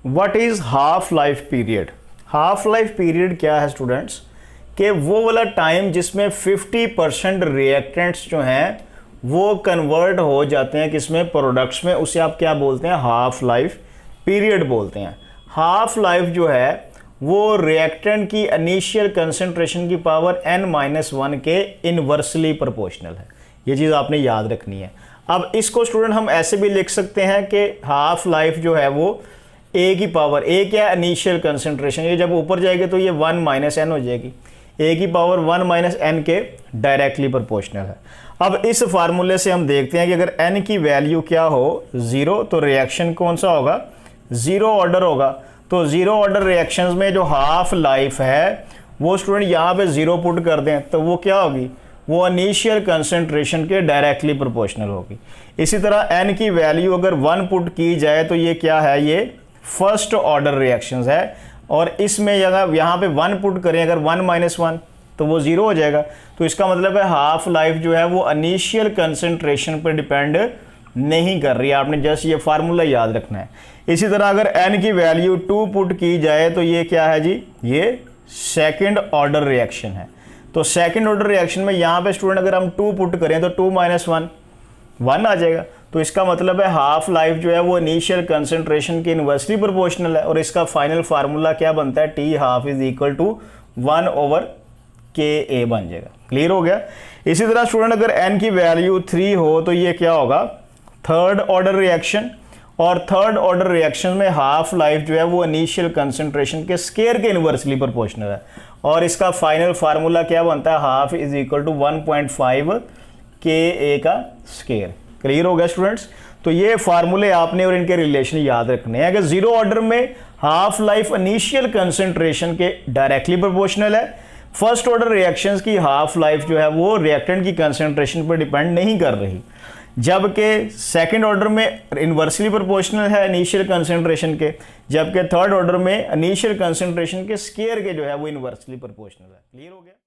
What is half life period. Half life period क्या है students, कि वो वाला टाइम जिसमें 50% रिएक्टेंट्स जो हैं वो कन्वर्ट हो जाते हैं किसमें, प्रोडक्ट्स में, उसे आप क्या बोलते हैं, हाफ लाइफ पीरियड बोलते हैं। हाफ लाइफ जो है वो रिएक्टेंट की इनिशियल कंसंट्रेशन की पावर n-1 के इनवर्सली प्रोपोर्शनल है। ये चीज़ आपने याद रखनी है। अब इसको स्टूडेंट हम ऐसे भी लिख सकते हैं कि हाफ लाइफ जो है वो a की पावर, a क्या इनिशियल कंसंट्रेशन, ये जब ऊपर जाएगी तो ये 1 - n हो जाएगी, a की पावर 1 - n के डायरेक्टली प्रोपोर्शनल है। अब इस फार्मूले से हम देखते हैं कि अगर n की वैल्यू क्या हो 0 तो रिएक्शन कौन सा होगा, ज़ीरो ऑर्डर होगा। तो ज़ीरो ऑर्डर रिएक्शंस में जो हाफ लाइफ है वो स्टूडेंट यहाँ पे 0 पुट कर दें तो वो क्या होगी, वो इनिशियल कंसंट्रेशन के डायरेक्टली प्रोपोर्शनल होगी। इसी तरह n की वैल्यू अगर 1 पुट की जाए तो ये क्या है, ये फर्स्ट ऑर्डर रिएक्शंस है। और इसमें अगर यहाँ पे 1 पुट करें, अगर 1 - 1 तो वो 0 हो जाएगा। तो इसका मतलब है हाफ लाइफ जो है वो इनिशियल कंसंट्रेशन पर डिपेंड नहीं कर रही है। आपने जस्ट ये फार्मूला याद रखना है। इसी तरह अगर n की वैल्यू 2 पुट की जाए तो ये क्या है जी, ये सेकंड ऑर्डर रिएक्शन है। तो सेकंड ऑर्डर रिएक्शन में यहाँ पे स्टूडेंट अगर हम 2 पुट करें तो 2 - 1 1 आ जाएगा। तो इसका मतलब है हाफ लाइफ जो है वो इनिशियल कंसंट्रेशन के इनवर्सली प्रोपोर्शनल है। और इसका फाइनल फार्मूला क्या बनता है, T half is equal to 1/Ka बन जाएगा। क्लियर हो गया। इसी तरह स्टूडेंट अगर n की वैल्यू 3 हो तो ये क्या होगा, थर्ड ऑर्डर रिएक्शन। और थर्ड ऑर्डर रिएक्शन में हाफ लाइफ जो है वो इनिशियल कंसंट्रेशन के स्केयर के इनवर्सली प्रोपोर्शनल है। और इसका फाइनल फार्मूला क्या बनता है, half is equal to 1.5 Ka का स्केयर। क्लियर हो गया स्टूडेंट्स। तो ये फार्मूले आपने और इनके रिलेशन याद रखने हैं। अगर जीरो ऑर्डर में हाफ लाइफ इनिशियल कंसंट्रेशन के डायरेक्टली प्रोपोर्शनल है, फर्स्ट ऑर्डर रिएक्शंस की हाफ लाइफ जो है वो रिएक्टेंट की कंसंट्रेशन पर डिपेंड नहीं कर रही, जबकि सेकंड ऑर्डर में इनवर्सली प्रोपोर्शनल है इनिशियल कंसंट्रेशन के, जबकि थर्ड ऑर्डर में इनिशियल कंसंट्रेशन के स्केयर के जो है वो इनवर्सली प्रोपोर्शनल है। क्लियर हो गया।